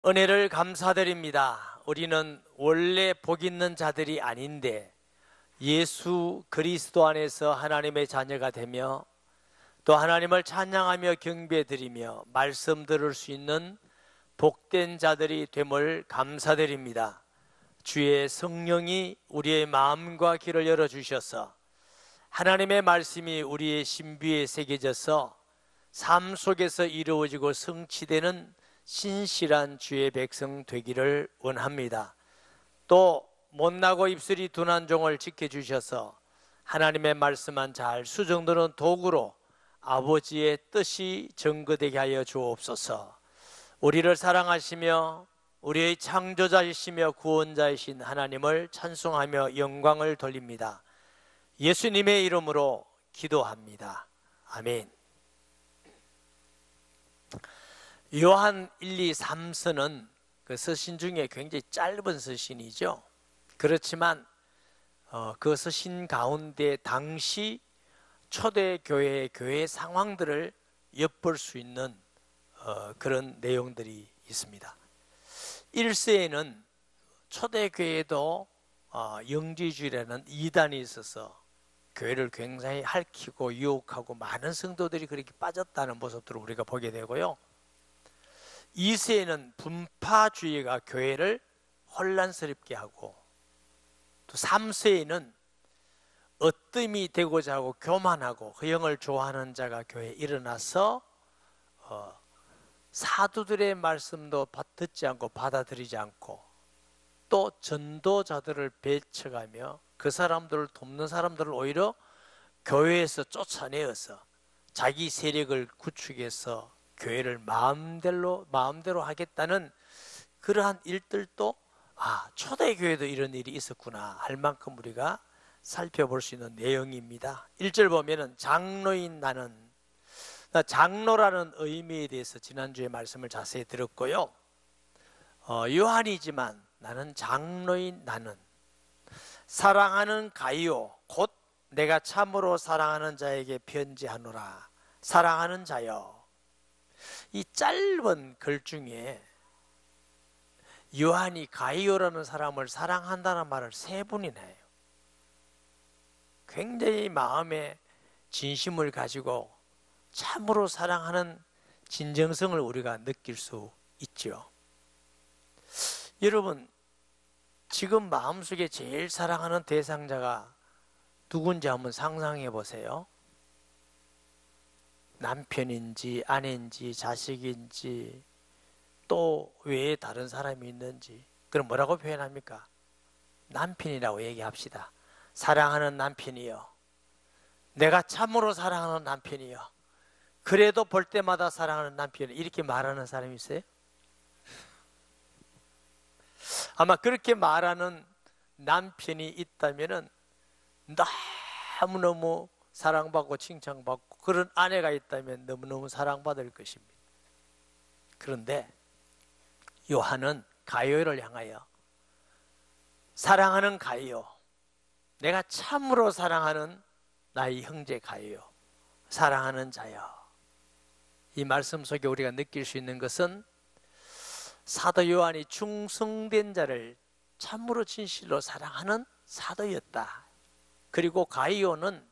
은혜를 감사드립니다. 우리는 원래 복 있는 자들이 아닌데 예수 그리스도 안에서 하나님의 자녀가 되며 또 하나님을 찬양하며 경배드리며 말씀 들을 수 있는 복된 자들이 됨을 감사드립니다. 주의 성령이 우리의 마음과 귀를 열어주셔서 하나님의 말씀이 우리의 신비에 새겨져서 삶 속에서 이루어지고 성취되는 신실한 주의 백성 되기를 원합니다. 또 못나고 입술이 둔한 종을 지켜주셔서 하나님의 말씀만 잘 수정되는 도구로 아버지의 뜻이 증거되게 하여 주옵소서. 우리를 사랑하시며 우리의 창조자이시며 구원자이신 하나님을 찬송하며 영광을 돌립니다. 예수님의 이름으로 기도합니다. 아멘. 요한 1, 2, 3서는 그 서신 중에 굉장히 짧은 서신이죠. 그렇지만 그 서신 가운데 당시 초대교회의 교회 상황들을 엿볼 수 있는 그런 내용들이 있습니다. 1세에는 초대교회에도 영지주의라는 이단이 있어서 교회를 굉장히 핥히고 유혹하고 많은 성도들이 그렇게 빠졌다는 모습들을 우리가 보게 되고요. 2세에는 분파주의가 교회를 혼란스럽게 하고, 또 3세에는 어뜸이 되고자 하고 교만하고 허영을 좋아하는 자가 교회에 일어나서 사도들의 말씀도 듣지 않고 받아들이지 않고 또 전도자들을 배척하며 그 사람들을 돕는 사람들을 오히려 교회에서 쫓아내어서 자기 세력을 구축해서 교회를 마음대로 하겠다는 그러한 일들도 초대교회도 이런 일이 있었구나 할 만큼 우리가 살펴볼 수 있는 내용입니다. 1절 보면은 장로인 나는, 장로라는 의미에 대해서 지난주에 말씀을 자세히 들었고요. 요한이지만 나는 장로인 나는 사랑하는 가이오 곧 내가 참으로 사랑하는 자에게 편지하노라. 사랑하는 자여. 이 짧은 글 중에 요한이 가이오라는 사람을 사랑한다는 말을 3번이나 해요. 굉장히 마음에 진심을 가지고 참으로 사랑하는 진정성을 우리가 느낄 수 있죠. 여러분, 지금 마음속에 제일 사랑하는 대상자가 누군지 한번 상상해 보세요. 남편인지 아내인지 자식인지 또 외에 다른 사람이 있는지. 그럼 뭐라고 표현합니까? 남편이라고 얘기합시다. 사랑하는 남편이요, 내가 참으로 사랑하는 남편이요, 그래도 볼 때마다 사랑하는 남편이요, 이렇게 말하는 사람이 있어요? 아마 그렇게 말하는 남편이 있다면은 너무너무 사랑받고 칭찬받고, 그런 아내가 있다면 너무너무 사랑받을 것입니다. 그런데 요한은 가이오를 향하여 사랑하는 가이오, 내가 참으로 사랑하는 나의 형제 가이오, 사랑하는 자여. 이 말씀 속에 우리가 느낄 수 있는 것은 사도 요한이 충성된 자를 참으로 진실로 사랑하는 사도였다. 그리고 가이오는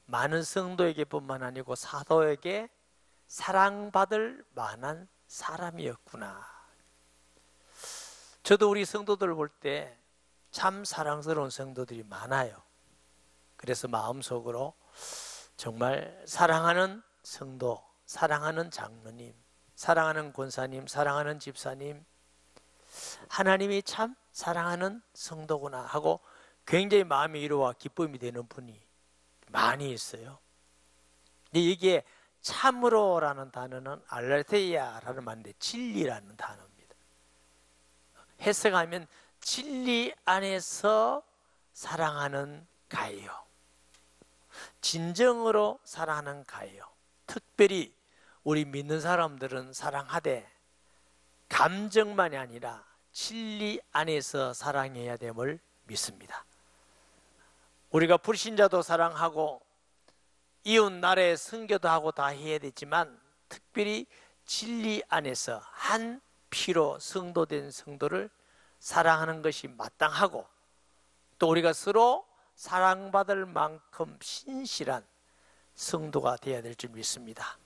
많은 성도에게 뿐만 아니고 사도에게 사랑받을 만한 사람이었구나. 저도 우리 성도들 볼 때 참 사랑스러운 성도들이 많아요. 그래서 마음속으로 정말 사랑하는 성도, 사랑하는 장로님, 사랑하는 권사님, 사랑하는 집사님, 하나님이 참 사랑하는 성도구나 하고 굉장히 마음의 위로와 기쁨이 되는 분이 많이 있어요. 근데 이게 참으로라는 단어는 알레테이아라는 말인데 진리라는 단어입니다. 해석하면 진리 안에서 사랑하는 가이오, 진정으로 사랑하는 가이오. 특별히 우리 믿는 사람들은 사랑하되 감정만이 아니라 진리 안에서 사랑해야 됨을 믿습니다. 우리가 불신자도 사랑하고 이웃 나라에 선교도 하고 다 해야 되지만 특별히 진리 안에서 한 피로 성도된 성도를 사랑하는 것이 마땅하고, 또 우리가 서로 사랑받을 만큼 신실한 성도가 되어야 될 줄 믿습니다.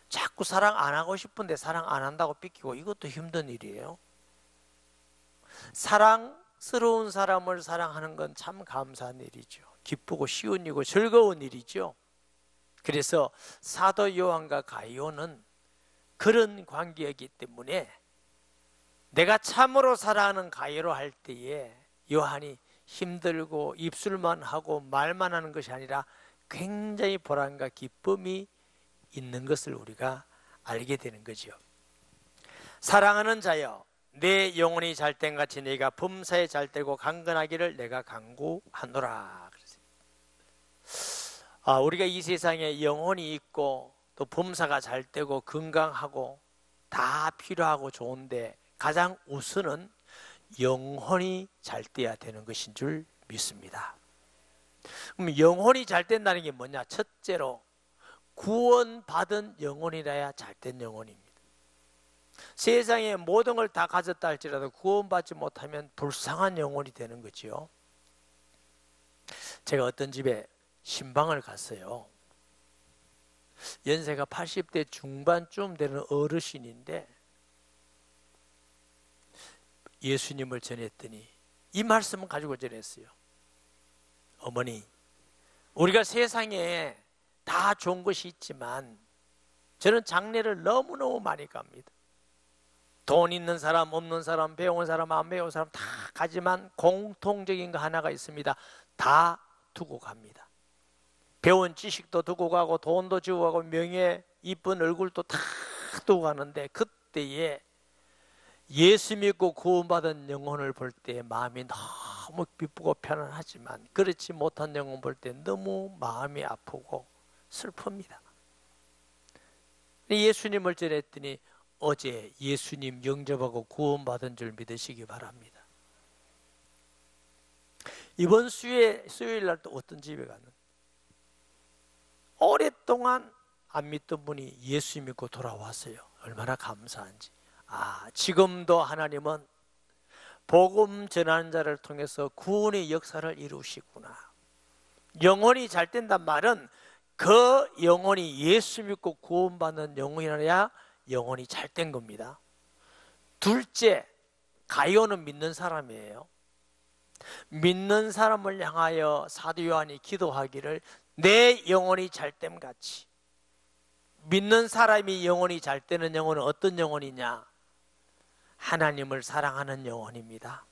자꾸 사랑 안 하고 싶은데 사랑 안 한다고 삐끼고, 이것도 힘든 일이에요. 사랑스러운 사람을 사랑하는 건 참 감사한 일이죠. 기쁘고 쉬운 일이고 즐거운 일이죠. 그래서 사도 요한과 가이오는 그런 관계이기 때문에 내가 참으로 사랑하는 가이오로 할 때에 요한이 힘들고 입술만 하고 말만 하는 것이 아니라 굉장히 보람과 기쁨이 있는 것을 우리가 알게 되는 거죠. 사랑하는 자여, 내 영혼이 잘된같이 네가 범사에 잘되고 강건하기를 내가 간구하노라. 우리가 이 세상에 영혼이 있고 또 범사가 잘되고 건강하고 다 필요하고 좋은데, 가장 우선은 영혼이 잘돼야 되는 것인 줄 믿습니다. 그럼 영혼이 잘된다는 게 뭐냐? 첫째로 구원받은 영혼이라야 잘된 영혼입니다. 세상에 모든 걸 다 가졌다 할지라도 구원받지 못하면 불쌍한 영혼이 되는 거지요. 제가 어떤 집에 신방을 갔어요. 연세가 80대 중반쯤 되는 어르신인데 예수님을 전했더니 이 말씀을 가지고 전했어요. 어머니, 우리가 세상에 다 좋은 것이 있지만 저는 장례를 너무너무 많이 갑니다. 돈 있는 사람, 없는 사람, 배운 사람, 안 배운 사람 다 가지만 공통적인 거 하나가 있습니다. 다 두고 갑니다. 배운 지식도 두고 가고 돈도 주고 가고 명예, 이쁜 얼굴도 다 두고 가는데, 그때에 예수 믿고 구원받은 영혼을 볼 때 마음이 너무 기쁘고 편안하지만 그렇지 못한 영혼 볼 때 너무 마음이 아프고 슬픕니다. 예수님을 전했더니 어제 예수님 영접하고 구원받은 줄 믿으시기 바랍니다. 이번 수요일 날 또 어떤 집에 갔는데 오랫동안 안 믿던 분이 예수 믿고 돌아왔어요. 얼마나 감사한지. 지금도 하나님은 복음 전하는 자를 통해서 구원의 역사를 이루시구나. 영혼이 잘 된단 말은 그 영혼이 예수 믿고 구원받는 영혼이라야 영혼이 잘 된 겁니다. 둘째, 가이오는 믿는 사람이에요. 믿는 사람을 향하여 사도 요한이 기도하기를 내 영혼이 잘됨 같이. 믿는 사람이 영혼이 잘 되는 영혼은 어떤 영혼이냐? 하나님을 사랑하는 영혼입니다.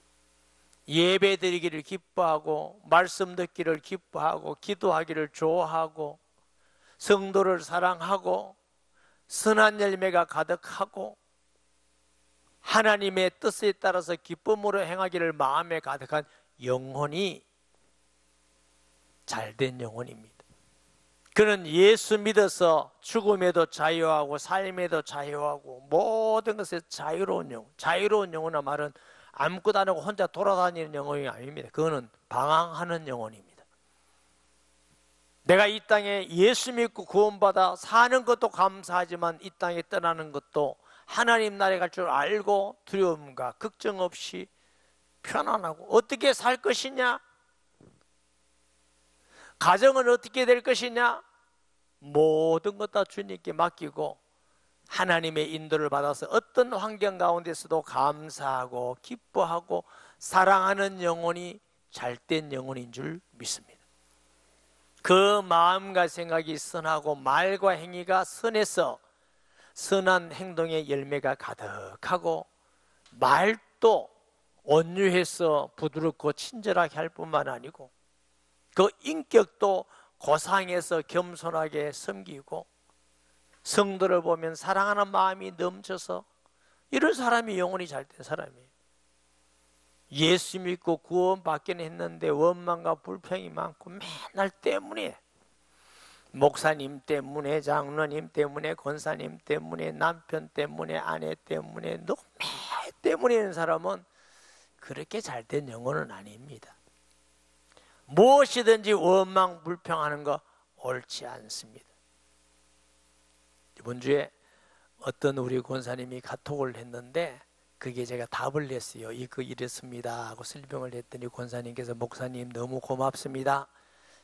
예배 드리기를 기뻐하고 말씀 듣기를 기뻐하고 기도하기를 좋아하고 성도를 사랑하고 선한 열매가 가득하고 하나님의 뜻에 따라서 기쁨으로 행하기를 마음에 가득한 영혼이 잘된 영혼입니다. 그는 예수 믿어서 죽음에도 자유하고 삶에도 자유하고 모든 것에 자유로운 영혼. 자유로운 영혼의 말은 아무것도 안 하고 혼자 돌아다니는 영혼이 아닙니다. 그거는 방황하는 영혼입니다. 내가 이 땅에 예수 믿고 구원받아 사는 것도 감사하지만 이 땅에 떠나는 것도 하나님 나라에 갈 줄 알고 두려움과 걱정 없이 편안하고, 어떻게 살 것이냐? 가정은 어떻게 될 것이냐? 모든 것 다 주님께 맡기고 하나님의 인도를 받아서 어떤 환경 가운데서도 감사하고 기뻐하고 사랑하는 영혼이 잘된 영혼인 줄 믿습니다. 그 마음과 생각이 선하고 말과 행위가 선해서 선한 행동의 열매가 가득하고, 말도 온유해서 부드럽고 친절하게 할 뿐만 아니고 그 인격도 고상해서 겸손하게 섬기고 성도를 보면 사랑하는 마음이 넘쳐서, 이런 사람이 영혼이 잘된 사람이에요. 예수 믿고 구원받긴 했는데 원망과 불평이 많고 맨날 때문에, 목사님 때문에, 장로님 때문에, 권사님 때문에, 남편 때문에, 아내 때문에, 너무 때문에 있는 사람은 그렇게 잘된 영혼은 아닙니다. 무엇이든지 원망 불평하는 거 옳지 않습니다. 이번 주에 어떤 우리 권사님이 카톡을 했는데 그게 제가 답을 냈어요. 이랬습니다 하고 설명을 했더니 권사님께서 목사님 너무 고맙습니다.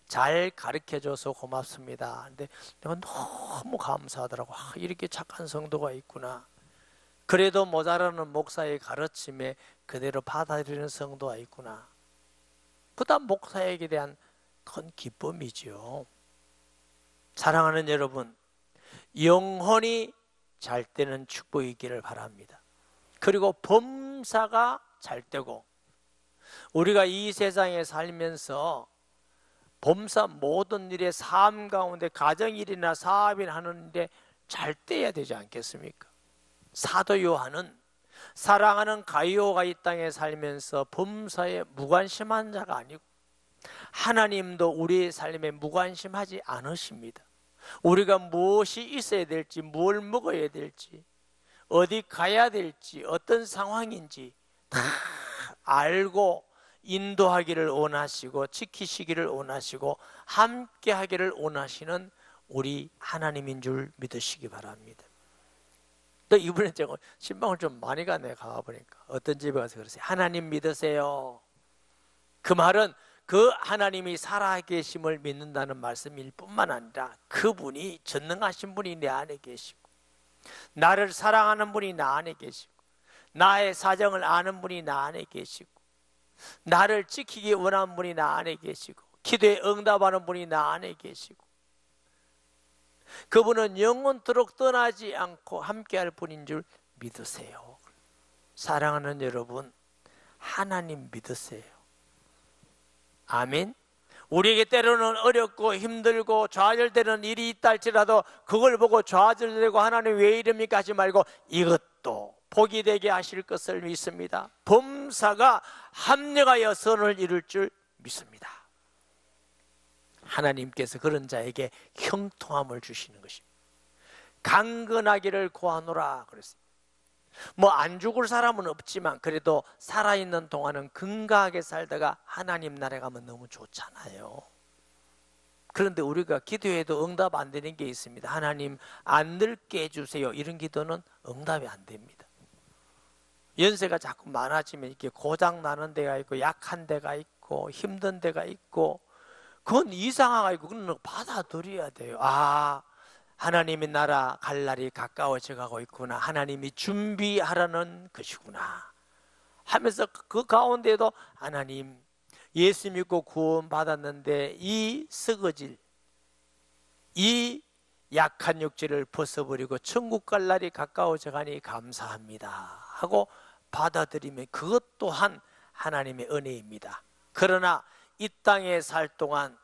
잘 가르쳐줘서 고맙습니다. 근데 내가 너무 감사하더라고. 이렇게 착한 성도가 있구나. 그래도 모자라는 목사의 가르침에 그대로 받아들이는 성도가 있구나. 그다음 목사에게 대한 큰 기쁨이죠. 사랑하는 여러분, 영혼이 잘 되는 축복이 있기를 바랍니다. 그리고 범사가 잘 되고, 우리가 이 세상에 살면서 범사 모든 일의 삶 가운데 가정일이나 사업이나 하는 일에 잘 돼야 되지 않겠습니까? 사도 요한은 사랑하는 가이오가 이 땅에 살면서 범사에 무관심한 자가 아니고 하나님도 우리의 삶에 무관심하지 않으십니다. 우리가 무엇이 있어야 될지, 뭘 먹어야 될지, 어디 가야 될지, 어떤 상황인지 다 알고 인도하기를 원하시고 지키시기를 원하시고 함께 하기를 원하시는 우리 하나님인 줄 믿으시기 바랍니다. 또 이번에 제가 신방을 좀 많이 가보니까 어떤 집에 가서 그러세요. 하나님 믿으세요. 그 말은 그 하나님이 살아계심을 믿는다는 말씀일 뿐만 아니라 그분이 전능하신 분이 내 안에 계시고 나를 사랑하는 분이 나 안에 계시고 나의 사정을 아는 분이 나 안에 계시고 나를 지키기 원하는 분이 나 안에 계시고 기도에 응답하는 분이 나 안에 계시고 그분은 영원토록 떠나지 않고 함께할 분인 줄 믿으세요. 사랑하는 여러분, 하나님 믿으세요. 아멘. 우리에게 때로는 어렵고 힘들고 좌절되는 일이 있다 할지라도 그걸 보고 좌절되고 하나님 왜 이럽니까 하지 말고 이것도 복이 되게 하실 것을 믿습니다. 범사가 합력하여 선을 이룰 줄 믿습니다. 하나님께서 그런 자에게 형통함을 주시는 것입니다. 강건하기를 구하노라 그랬어요. 뭐 안 죽을 사람은 없지만 그래도 살아있는 동안은 건강하게 살다가 하나님 나라에 가면 너무 좋잖아요. 그런데 우리가 기도해도 응답 안 되는 게 있습니다. 하나님 안 늙게 해주세요. 이런 기도는 응답이 안 됩니다. 연세가 자꾸 많아지면 이렇게 고장 나는 데가 있고 약한 데가 있고 힘든 데가 있고 그건 이상하가 있고 그건 받아들여야 돼요. 아, 하나님의 나라 갈 날이 가까워져 가고 있구나. 하나님이 준비하라는 것이구나 하면서 그 가운데도 하나님 예수 믿고 구원 받았는데 이 썩어질 이 약한 육체를 벗어버리고 천국 갈 날이 가까워져 가니 감사합니다 하고 받아들이면 그것 또한 하나님의 은혜입니다. 그러나 이 땅에 살 동안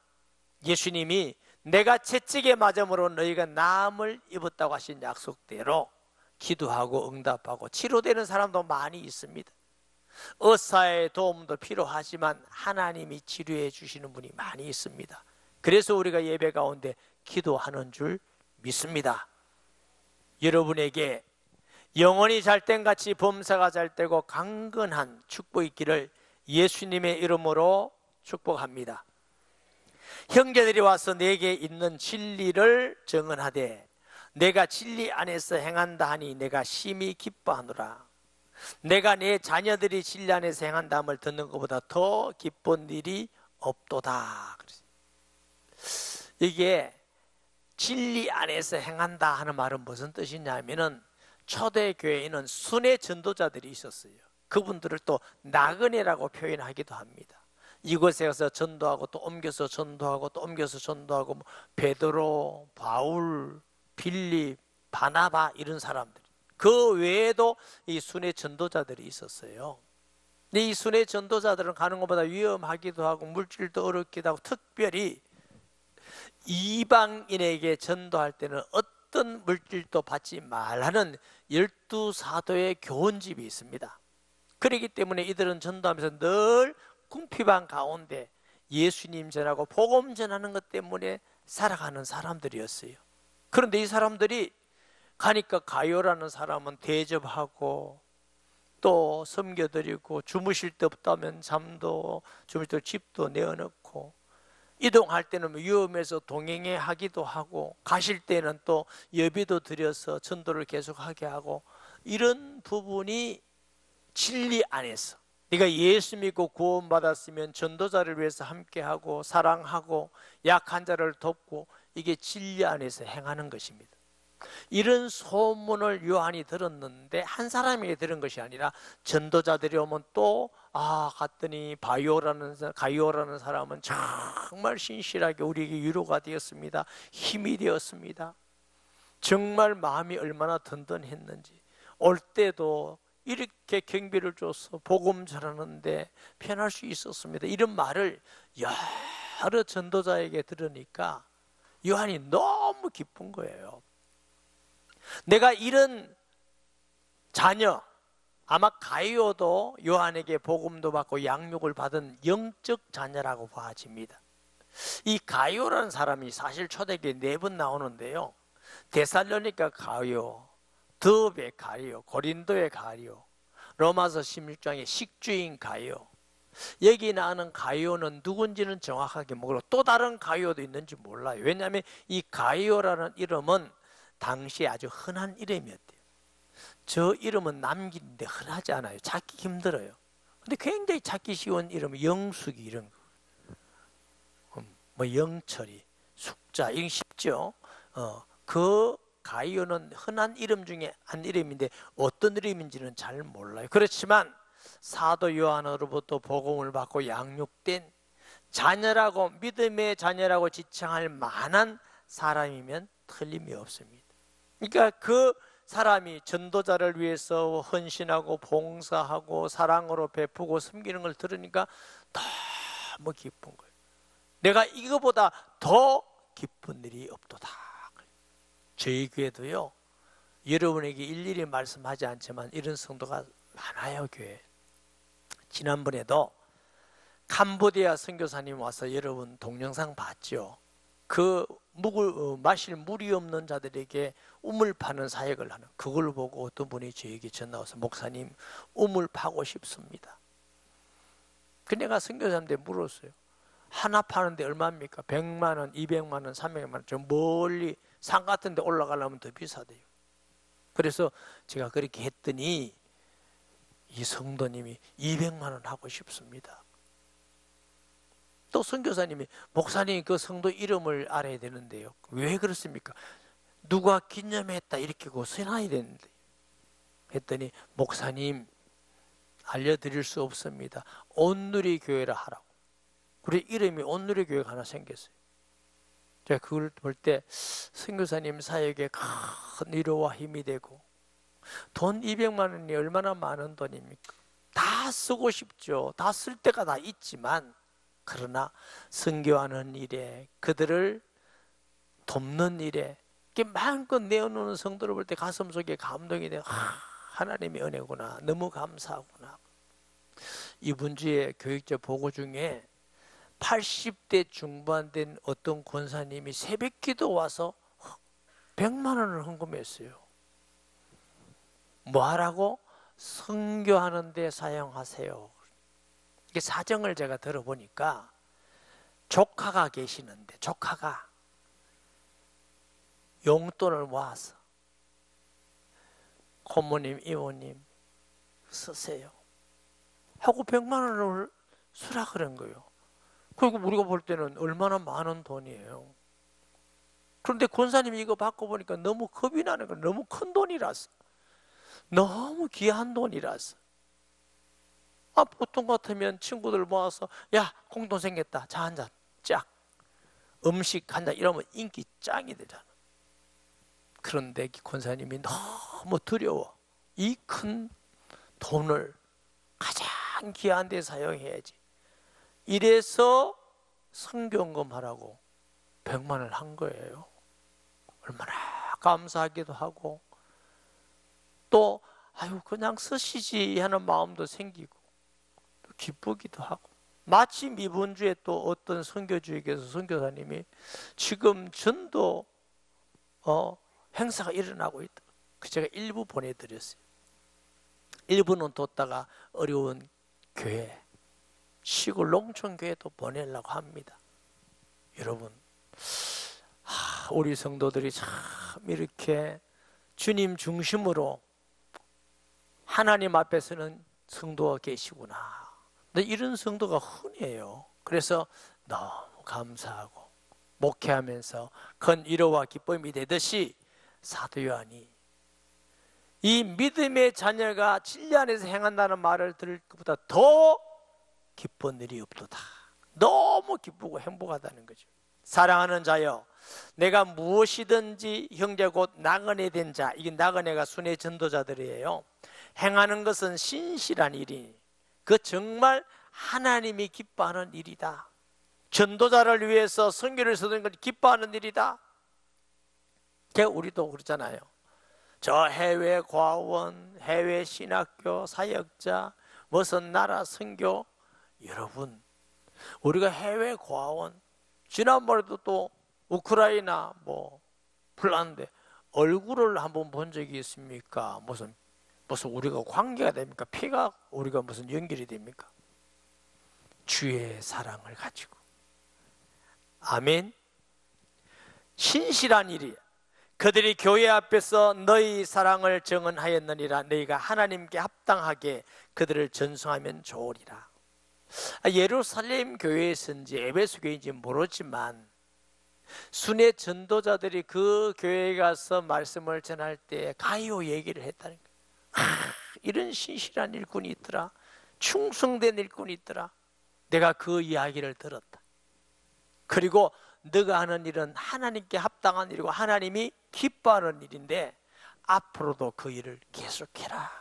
예수님이 내가 채찍에 맞음으로 너희가 나음을 입었다고 하신 약속대로 기도하고 응답하고 치료되는 사람도 많이 있습니다. 의사의 도움도 필요하지만 하나님이 치료해 주시는 분이 많이 있습니다. 그래서 우리가 예배 가운데 기도하는 줄 믿습니다. 여러분에게 영혼이 잘된 같이 범사가 잘되고 강건한 축복이 있기를 예수님의 이름으로 축복합니다. 형제들이 와서 내게 있는 진리를 증언하되 내가 진리 안에서 행한다 하니 내가 심히 기뻐하노라. 내가 내 자녀들이 진리 안에서 행한다 함을 듣는 것보다 더 기쁜 일이 없도다. 이게 진리 안에서 행한다 하는 말은 무슨 뜻이냐면은 초대교회에는 순회 전도자들이 있었어요. 그분들을 또 나그네라고 표현하기도 합니다. 이곳에 가서 전도하고 또 옮겨서 전도하고 또 옮겨서 전도하고 뭐 베드로, 바울, 빌립, 바나바 이런 사람들. 그 외에도 이 순회 전도자들이 있었어요. 근데 이 순회 전도자들은 가는 것보다 위험하기도 하고 물질도 어렵기도 하고 특별히 이방인에게 전도할 때는 어떤 물질도 받지 말라는 12사도의 교훈집이 있습니다. 그렇기 때문에 이들은 전도하면서 늘 궁핍한 가운데 예수님 전하고 복음 전하는 것 때문에 살아가는 사람들이었어요. 그런데 이 사람들이 가니까 가요라는 사람은 대접하고 또 섬겨드리고 주무실 데 없다면 잠도 주무실 때 집도 내어놓고 이동할 때는 위험해서 동행해 하기도 하고, 가실 때는 또 예비도 드려서 전도를 계속하게 하고, 이런 부분이 진리 안에서 네가 예수 믿고 구원받았으면 전도자를 위해서 함께하고 사랑하고 약한 자를 돕고, 이게 진리 안에서 행하는 것입니다. 이런 소문을 요한이 들었는데 한 사람에게 들은 것이 아니라 전도자들이 오면 또 갔더니 가이오라는 사람은 정말 신실하게 우리에게 위로가 되었습니다. 힘이 되었습니다. 정말 마음이 얼마나 든든했는지, 올 때도 이렇게 경비를 줘서 복음 전하는데 편할 수 있었습니다. 이런 말을 여러 전도자에게 들으니까 요한이 너무 기쁜 거예요. 내가 이런 자녀, 아마 가이오도 요한에게 복음도 받고 양육을 받은 영적 자녀라고 봐집니다. 이 가이오라는 사람이 사실 초대교회 4번 나오는데요, 데살로니가 가이오, 드베 가이오, 고린도의 가이오, 로마서 16장의 식주인 가이오. 여기 나오는 가이오는 누군지는 정확하게 모르고 또 다른 가이오도 있는지 몰라요. 왜냐하면 이 가이오라는 이름은 당시에 아주 흔한 이름이었대요. 저 이름은 남기는데 흔하지 않아요. 찾기 힘들어요. 근데 굉장히 찾기 쉬운 이름은 영숙이, 이런 거, 영철이, 숙자, 이건 쉽죠. 그 가이오는 흔한 이름 중에 한 이름인데 어떤 이름인지는 잘 몰라요. 그렇지만 사도 요한으로부터 복음을 받고 양육된 자녀라고, 믿음의 자녀라고 지칭할 만한 사람이면 틀림이 없습니다. 그러니까 그 사람이 전도자를 위해서 헌신하고 봉사하고 사랑으로 베푸고 섬기는 걸 들으니까 너무 기쁜 거예요. 내가 이거보다 더 기쁜 일이 없도다. 저희 교회도요, 여러분에게 일일이 말씀하지 않지만 이런 성도가 많아요. 교회 지난번에도 캄보디아 선교사님 와서 여러분 동영상 봤죠? 그 마실 물이 없는 자들에게 우물 파는 사역을 하는, 그걸 보고 어떤 분이 저에게 전화 와서 목사님 우물 파고 싶습니다. 그 내가 선교사한테 물었어요. 하나 파는데 얼마입니까? 100만 원, 200만 원, 300만 원. 저 멀리 산 같은 데 올라가려면 더 비싸대요. 그래서 제가 그렇게 했더니 이 성도님이 200만 원 하고 싶습니다. 또 선교사님이 목사님 그 성도 이름을 알아야 되는데요. 왜 그렇습니까? 누가 기념했다 이렇게 써놔야 되는데. 했더니 목사님 알려드릴 수 없습니다. 온누리 교회라 하라고. 그래 이름이 온누리 교회가 하나 생겼어요. 제가 그걸 볼 때 선교사님 사역에 큰 위로와 힘이 되고, 돈 200만 원이 얼마나 많은 돈입니까? 다 쓰고 싶죠. 다 쓸 때가 다 있지만, 그러나 선교하는 일에, 그들을 돕는 일에 이렇게 마음껏 내어놓는 성도를 볼 때 가슴속에 감동이 돼요. 하나님의 은혜구나, 너무 감사하구나. 이번 주에 교육자 보고 중에 80대 중반 된 어떤 권사님이 새벽기도 와서 100만 원을 헌금했어요. 뭐 하라고? 선교하는 데 사용하세요. 이게 사정을 제가 들어보니까 조카가 계시는데 조카가 용돈을 모아서 고모님, 이모님 쓰세요 하고 100만 원을 쓰라 그런 거예요. 그리고 우리가 볼 때는 얼마나 많은 돈이에요. 그런데 권사님이 이거 받고 보니까 너무 겁이 나는 거예요. 너무 큰 돈이라서, 너무 귀한 돈이라서. 보통 같으면 친구들 모아서 야 공돈 생겼다, 자 한 잔, 짝, 음식 한 잔 이러면 인기 짱이 되잖아. 그런데 권사님이 너무 두려워. 이 큰 돈을 가장 귀한 데 사용해야지. 이래서 선교헌금하라고 100만 원을 한 거예요. 얼마나 감사하기도 하고, 또 그냥 쓰시지 하는 마음도 생기고 또 기쁘기도 하고. 마침 이번 주에 또 어떤 선교주에게서 선교사님이 지금 전도 행사가 일어나고 있다. 제가 일부 보내드렸어요. 일부는 뒀다가 어려운 교회, 시골 농촌 교회도 보내려고 합니다. 여러분, 우리 성도들이 참 이렇게 주님 중심으로 하나님 앞에 서는 성도가 계시구나. 근데 이런 성도가 흔해요. 그래서 너무 감사하고 목회하면서 큰 위로와 기쁨이 되듯이 사도 요한이 이 믿음의 자녀가 진리 안에서 행한다는 말을 들을 것보다 더 기쁜 일이 없도다. 너무 기쁘고 행복하다는 거죠. 사랑하는 자여, 내가 무엇이든지 형제 곧 나그네 된 자, 이게 나그네가 순회 전도자들이에요. 행하는 것은 신실한 일이니 그 정말 하나님이 기뻐하는 일이다. 전도자를 위해서 선교를 서는 걸 기뻐하는 일이다. 우리도 그렇잖아요. 저 해외 과원, 해외 신학교 사역자, 무슨 나라 선교, 여러분, 우리가 해외 과원, 지난번에도 또 우크라이나 폴란드 얼굴을 한번 본 적이 있습니까? 무슨 우리가 관계가 됩니까? 피가 우리가 무슨 연결이 됩니까? 주의 사랑을 가지고. 아멘. 신실한 일이야. 그들이 교회 앞에서 너희 사랑을 증언하였느니라. 너희가 하나님께 합당하게 그들을 전송하면 좋으리라. 예루살렘 교회에서인지 에베소 교회인지 모르지만 순회 전도자들이 그 교회에 가서 말씀을 전할 때 가요 얘기를 했다는 거예요. 이런 신실한 일꾼이 있더라. 충성된 일꾼이 있더라. 내가 그 이야기를 들었다. 그리고 너가 하는 일은 하나님께 합당한 일이고 하나님이 기뻐하는 일인데 앞으로도 그 일을 계속해라.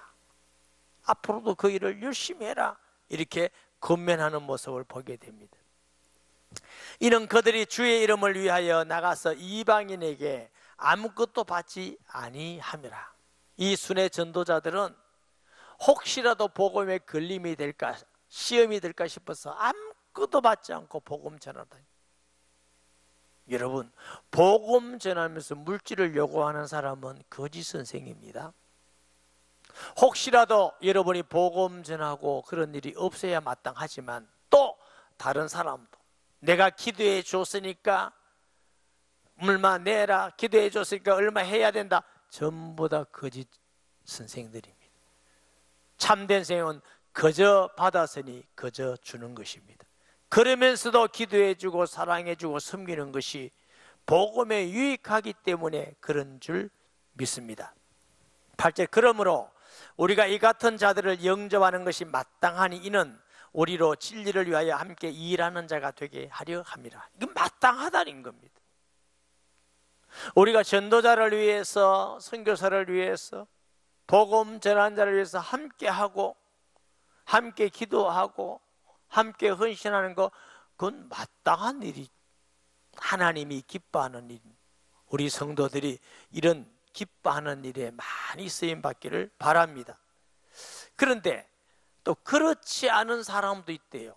앞으로도 그 일을 열심히 해라. 이렇게 권면하는 모습을 보게 됩니다. 이는 그들이 주의 이름을 위하여 나가서 이방인에게 아무것도 받지 아니함이라. 이 순회 전도자들은 혹시라도 복음에 걸림이 될까, 시험이 될까 싶어서 아무것도 받지 않고 복음 전하다. 여러분, 복음 전하면서 물질을 요구하는 사람은 거짓 선생입니다. 혹시라도 여러분이 복음 전하고 그런 일이 없어야 마땅하지만 또 다른 사람도 내가 기도해 줬으니까 얼마 내라, 기도해 줬으니까 얼마 해야 된다, 전부 다 거짓 선생들입니다. 참된 선생은 그저 받았으니 그저 주는 것입니다. 그러면서도 기도해주고 사랑해주고 섬기는 것이 복음에 유익하기 때문에 그런 줄 믿습니다. 8절, 그러므로 우리가 이 같은 자들을 영접하는 것이 마땅하니 이는 우리로 진리를 위하여 함께 일하는 자가 되게 하려 함이라. 이건 마땅하다는 겁니다. 우리가 전도자를 위해서, 선교사를 위해서, 복음 전하는 자를 위해서 함께 하고 함께 기도하고 함께 헌신하는 것, 그건 마땅한 일이, 하나님이 기뻐하는 일. 우리 성도들이 이런 기뻐하는 일에 많이 쓰임받기를 바랍니다. 그런데 또 그렇지 않은 사람도 있대요.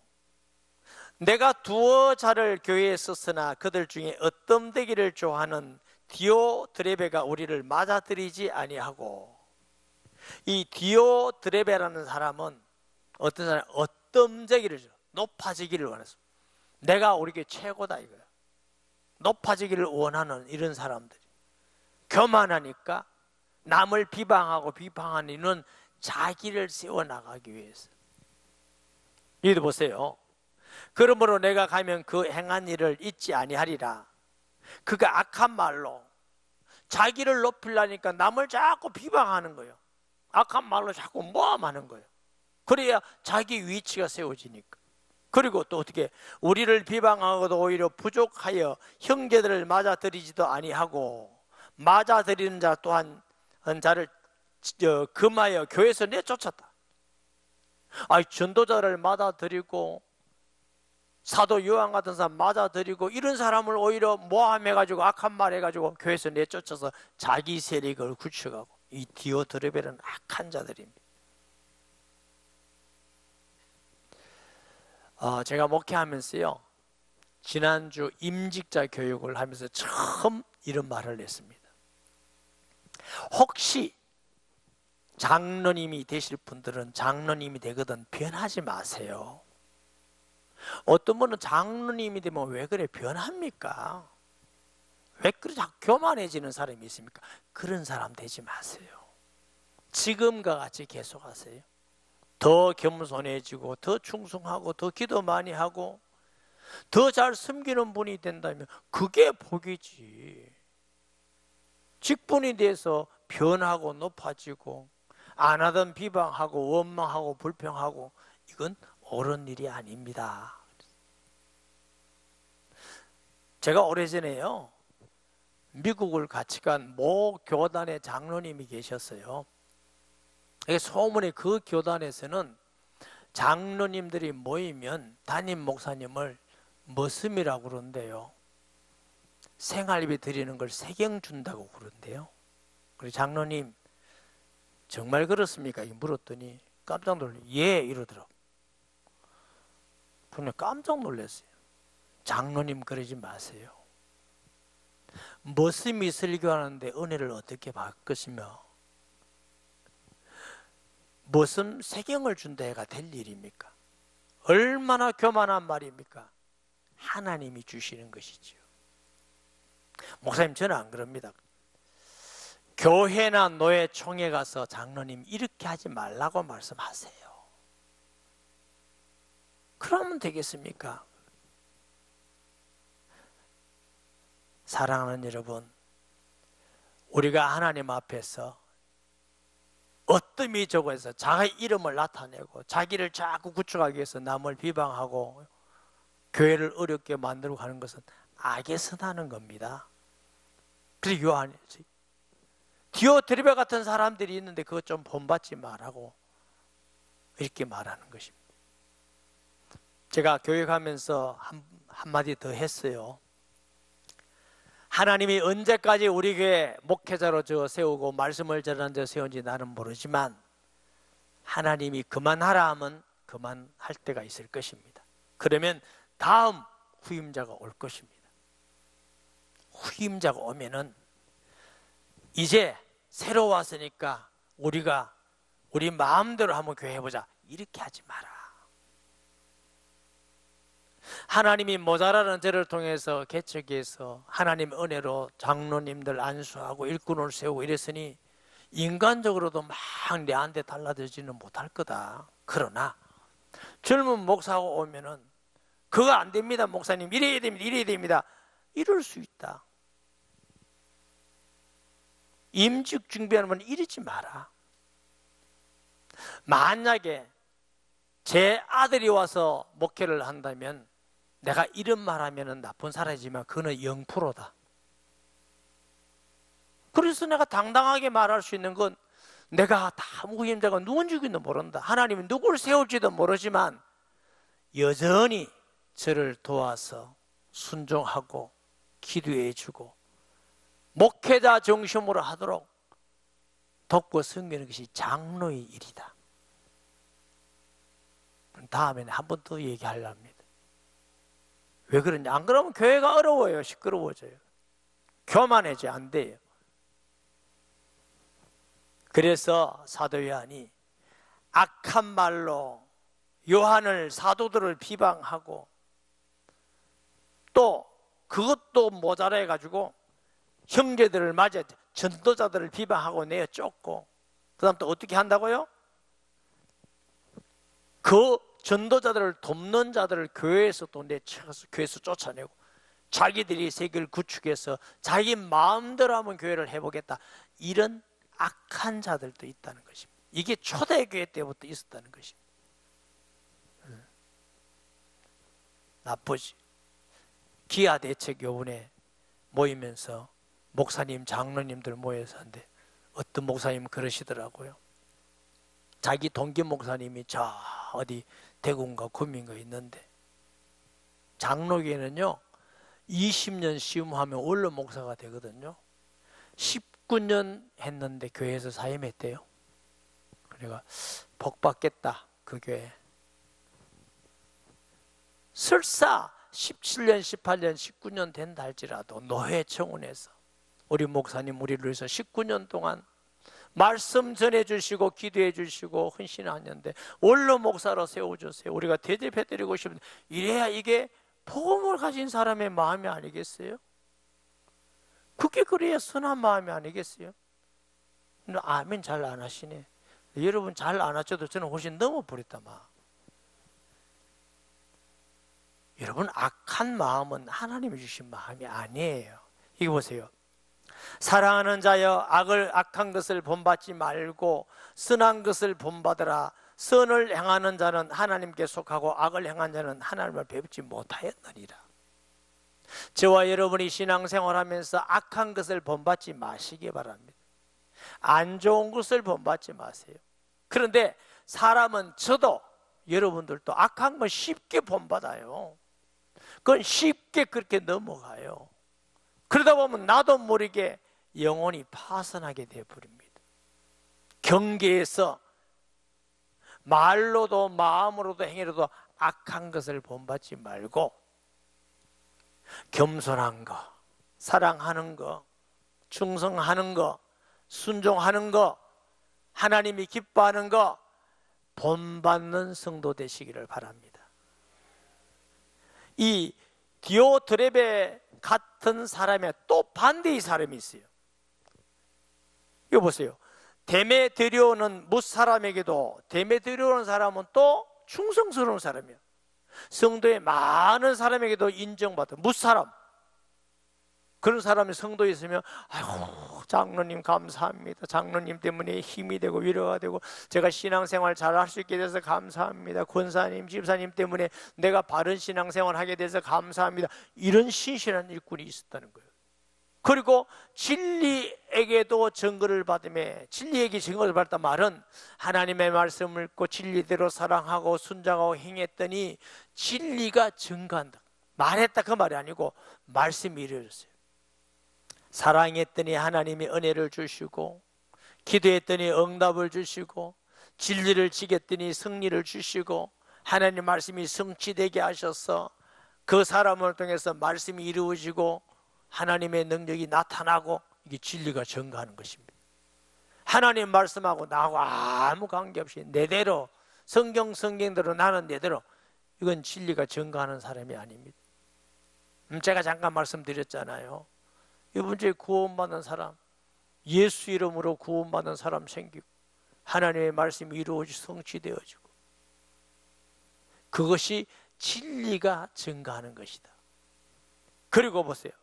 내가 두어 자를 교회에 썼으나 그들 중에 어떤 되기를 좋아하는 디오드레베가 우리를 맞아들이지 아니하고. 이 디오드레베라는 사람은 어떤 사람, 어떤 되기를, 높아지기를 원해서 내가 우리 교회 최고다 이거야. 높아지기를 원하는 이런 사람들이 교만하니까 남을 비방하고 비방하는 이는 자기를 세워나가기 위해서. 이도 보세요. 그러므로 내가 가면 그 행한 일을 잊지 아니하리라. 그가 악한 말로 자기를 높이려니까 남을 자꾸 비방하는 거예요. 악한 말로 자꾸 모함하는 거예요. 그래야 자기 위치가 세워지니까. 그리고 또 어떻게 우리를 비방하고도 오히려 부족하여 형제들을 맞아들이지도 아니하고 맞아들이는 자 또한 자를 금하여 교회에서 내쫓았다. 전도자를 맞아들이고 사도 요한 같은 사람 맞아들이고 이런 사람을 오히려 모함해가지고 악한 말 해가지고 교회에서 내쫓아서 자기 세력을 구축하고, 이 디오드레베는 악한 자들입니다. 제가 목회하면서요, 지난주 임직자 교육을 하면서 처음 이런 말을 했습니다. 혹시 장로님이 되실 분들은 장로님이 되거든 변하지 마세요. 어떤 분은 장로님이 되면 왜 그래 변합니까? 왜 그렇게 교만해지는 사람이 있습니까? 그런 사람 되지 마세요. 지금과 같이 계속하세요. 더 겸손해지고 더 충성하고 더 기도 많이 하고 더 잘 섬기는 분이 된다면 그게 복이지. 직분이 돼서 변하고 높아지고 안 하던 비방하고 원망하고 불평하고 이건 옳은 일이 아닙니다. 제가 오래전에요 미국을 같이 간 모 교단의 장로님이 계셨어요. 소문에 그 교단에서는 장로님들이 모이면 담임 목사님을 머슴이라고 그러는데요, 생활비 드리는 걸 세경 준다고 그러는데요. 그래서 장로님 정말 그렇습니까? 물었더니 깜짝 놀래. 예 이러더라고. 저는 깜짝 놀랐어요. 장로님 그러지 마세요. 머슴이 설교하는데 은혜를 어떻게 받을 것이며 머슴 세경을 준다 해가 될 일입니까? 얼마나 교만한 말입니까? 하나님이 주시는 것이지요. 목사님 저는 안 그럽니다. 교회나 노회총회 가서 장로님 이렇게 하지 말라고 말씀하세요. 그러면 되겠습니까? 사랑하는 여러분, 우리가 하나님 앞에서 어뜸이 적어서 자기 이름을 나타내고 자기를 자꾸 구축하기 위해서 남을 비방하고 교회를 어렵게 만들고 하는 것은 악에 선하는 겁니다. 그래서 요한이 디오트레베 같은 사람들이 있는데 그것 좀 본받지 말라고 이렇게 말하는 것입니다. 제가 교회 가면서 한마디 더 했어요. 하나님이 언제까지 우리 교회 목회자로 저 세우고 말씀을 전하는 데 세운지 나는 모르지만 하나님이 그만하라 하면 그만할 때가 있을 것입니다. 그러면 다음 후임자가 올 것입니다. 후임자가 오면은 이제 새로 왔으니까 우리가 우리 마음대로 한번 교회 해보자 이렇게 하지 마라. 하나님이 모자라는 저를 통해서 개척해서 하나님 은혜로 장로님들 안수하고 일꾼을 세우고 이랬으니 인간적으로도 막 내한테 달라지지는 못할 거다. 그러나 젊은 목사가 오면은 그거 안 됩니다 목사님 이래야 됩니다 이래야 됩니다 이럴 수 있다. 임직 준비하면 이러지 마라. 만약에 제 아들이 와서 목회를 한다면 내가 이런 말하면 나쁜 사람이지만 그는 0%다. 그래서 내가 당당하게 말할 수 있는 건 내가 다 후임자가 누군지도 모른다. 하나님이 누구를 세울지도 모르지만 여전히 저를 도와서 순종하고 기도해 주고 목회자 중심으로 하도록 돕고 섬기는 것이 장로의 일이다. 다음에는 한 번 더 얘기하려 합니다. 왜 그러냐? 안 그러면 교회가 어려워요. 시끄러워져요. 교만해져 안 돼요. 그래서 사도 요한이 악한 말로 요한을 사도들을 비방하고 또 그것도 모자라 해가지고 형제들을 맞아 전도자들을 비방하고 내어 쫓고 그 다음 또 어떻게 한다고요? 그 전도자들을 돕는 자들을 교회에서 또 내쳐서 교회에서 쫓아내고 자기들이 세계를 구축해서 자기 마음대로 하면 교회를 해보겠다 이런 악한 자들도 있다는 것입니다. 이게 초대교회 때부터 있었다는 것입니다. 나쁘지. 기아대책교훈에 모이면서 목사님 장로님들 모여서 하는데 어떤 목사님은 그러시더라고요. 자기 동기 목사님이 저 어디 대구인가 구민가 있는데 장로교회는요 20년 시험하면 원로 목사가 되거든요. 19년 했는데 교회에서 사임했대요. 그래가 복 받겠다 그 교회. 설사 17년 18년 19년 된다 할지라도 노회청원에서 우리 목사님 우리를 위해서 19년 동안 말씀 전해주시고 기도해주시고 헌신하는데 원로 목사로 세워주세요. 우리가 대접해드리고 싶은데 이래야 이게 복음을 가진 사람의 마음이 아니겠어요? 그게 그래야 선한 마음이 아니겠어요? 아멘 잘 안 하시네. 여러분 잘 안 하셔도 저는 훨씬 넘어버렸다 막. 여러분 악한 마음은 하나님이 주신 마음이 아니에요. 이거 보세요. 사랑하는 자여 악한 것을 본받지 말고 선한 것을 본받으라. 선을 행하는 자는 하나님께 속하고 악을 행한 자는 하나님을 배우지 못하였느니라. 저와 여러분이 신앙생활하면서 악한 것을 본받지 마시기 바랍니다. 안 좋은 것을 본받지 마세요. 그런데 사람은 저도 여러분들도 악한 건 쉽게 본받아요. 그건 쉽게 그렇게 넘어가요. 그러다 보면 나도 모르게 영혼이 파선하게 되어버립니다. 경계에서 말로도 마음으로도 행위로도 악한 것을 본받지 말고 겸손한 거, 사랑하는 거, 충성하는 거, 순종하는 거, 하나님이 기뻐하는 거 본받는 성도 되시기를 바랍니다. 이 디오트레베 같은 사람의 또 반대의 사람이 있어요. 이거 보세요. 데메드리오는 뭇사람에게도 데메드리오는 사람은 또 충성스러운 사람이에요. 성도의 많은 사람에게도 인정받은 뭇사람, 그런 사람이 성도에 있으면 아이고 장로님 감사합니다. 장로님 때문에 힘이 되고 위로가 되고 제가 신앙생활 잘 할 수 있게 돼서 감사합니다. 권사님, 집사님 때문에 내가 바른 신앙생활 하게 돼서 감사합니다. 이런 신실한 일꾼이 있었다는 거예요. 그리고 진리에게도 증거를 받으며, 진리에게 증거를 받았단 말은 하나님의 말씀을 읽고 진리대로 사랑하고 순종하고 행했더니 진리가 증거한다. 말했다 그 말이 아니고 말씀이 이루어졌어요. 사랑했더니 하나님이 은혜를 주시고, 기도했더니 응답을 주시고, 진리를 지켰더니 승리를 주시고, 하나님 말씀이 성취되게 하셔서 그 사람을 통해서 말씀이 이루어지고 하나님의 능력이 나타나고, 이게 진리가 증거하는 것입니다. 하나님 말씀하고 나하고 아무 관계없이 내대로 성경대로 나는 내대로, 이건 진리가 증거하는 사람이 아닙니다. 제가 잠깐 말씀드렸잖아요. 이번 주에 구원받는 사람, 예수 이름으로 구원받는 사람 생기고 하나님의 말씀이 이루어지고 성취되어지고, 그것이 진리가 증거하는 것이다. 그리고 보세요.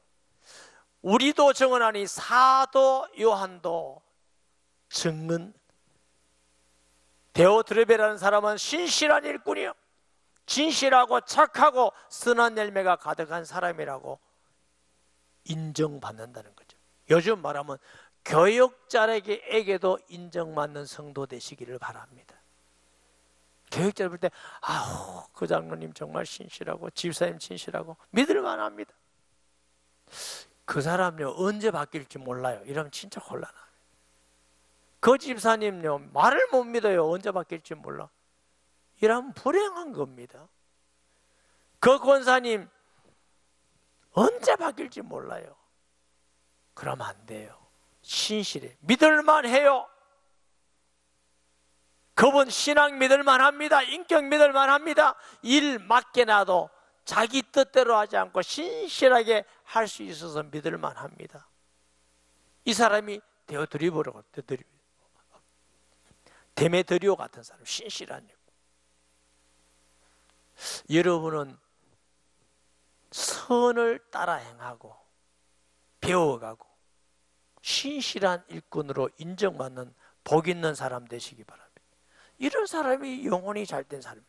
우리도 증언하니 사도 요한도 증언, 데오드레베라는 사람은 신실한 일꾼이요, 진실하고 착하고 선한 열매가 가득한 사람이라고 인정받는다는 거죠. 요즘 말하면 교역자에게도 인정받는 성도 되시기를 바랍니다. 교역자를 볼 때 아우 그 장로님 정말 신실하고 집사님 신실하고 믿을만합니다. 그 사람요 언제 바뀔지 몰라요. 이러면 진짜 곤란합니다. 그 집사님요 말을 못 믿어요. 언제 바뀔지 몰라. 이러면 불행한 겁니다. 그 권사님 언제 바뀔지 몰라요. 그러면 안 돼요. 신실해. 믿을만해요. 그분 신앙 믿을만합니다. 인격 믿을만합니다. 일 맡겨놔도 자기 뜻대로 하지 않고 신실하게 할 수 있어서 믿을만합니다. 이 사람이 데메드리오 같은 사람, 신실한 일. 여러분은 선을 따라 행하고 배워가고 신실한 일꾼으로 인정받는 복 있는 사람 되시기 바랍니다. 이런 사람이 영혼이 잘된 사람.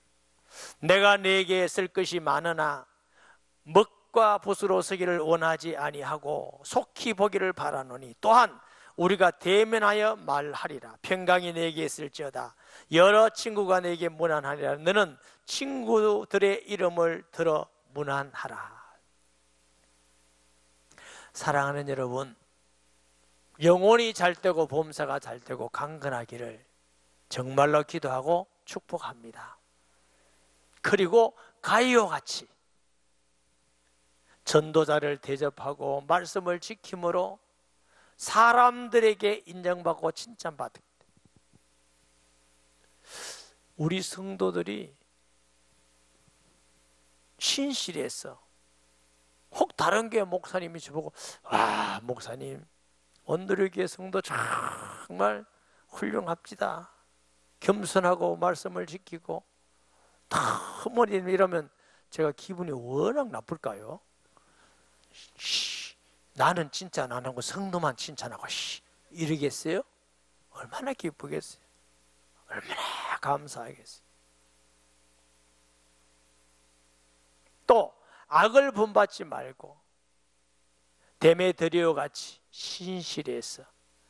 내가 네게 쓸 것이 많으나 먹과 붓으로 쓰기를 원하지 아니하고 속히 보기를 바라노니 또한 우리가 대면하여 말하리라. 평강이 내게 있을지어다. 여러 친구가 내게 문안하리라. 너는 친구들의 이름을 들어 문안하라. 사랑하는 여러분, 영혼이 잘되고 범사가 잘되고 강건하기를 정말로 기도하고 축복합니다. 그리고 가이오 같이 전도자를 대접하고 말씀을 지킴으로 사람들에게 인정받고 칭찬받을 때, 우리 성도들이 신실해서 혹 다른 교회 목사님이 저보고 와 목사님 온누리교회 성도 정말 훌륭합니다. 겸손하고 말씀을 지키고 너무 이러면 제가 기분이 워낙 나쁠까요? 나는 칭찬 안 하고 성도만 칭찬하고 이러겠어요? 얼마나 기쁘겠어요? 얼마나 감사하겠어요? 또 악을 본받지 말고 데메드리오 같이 신실해서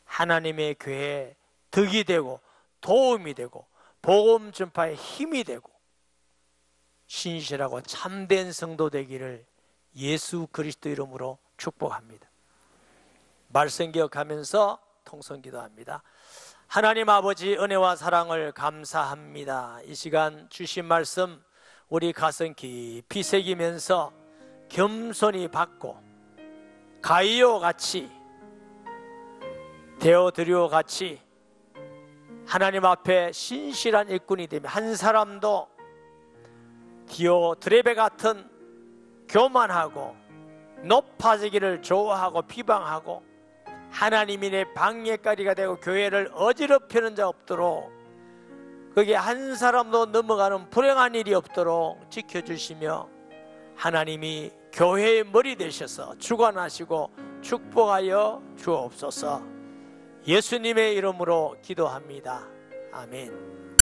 하나님의 교회에 덕이 되고 도움이 되고 복음 전파에 힘이 되고 신실하고 참된 성도 되기를 예수 그리스도 이름으로 축복합니다. 말씀 기억하면서 통성 기도합니다. 하나님 아버지 은혜와 사랑을 감사합니다. 이 시간 주신 말씀 우리 가슴 깊이 새기면서 겸손히 받고 가이오 같이 데오드리오 같이 하나님 앞에 신실한 일꾼이 되며 한 사람도 디오드레베 같은 교만하고 높아지기를 좋아하고 비방하고 하나님이 내 방해거리가 되고 교회를 어지럽히는 자 없도록 거기에 한 사람도 넘어가는 불행한 일이 없도록 지켜주시며 하나님이 교회의 머리 되셔서 주관하시고 축복하여 주옵소서. 예수님의 이름으로 기도합니다. 아멘.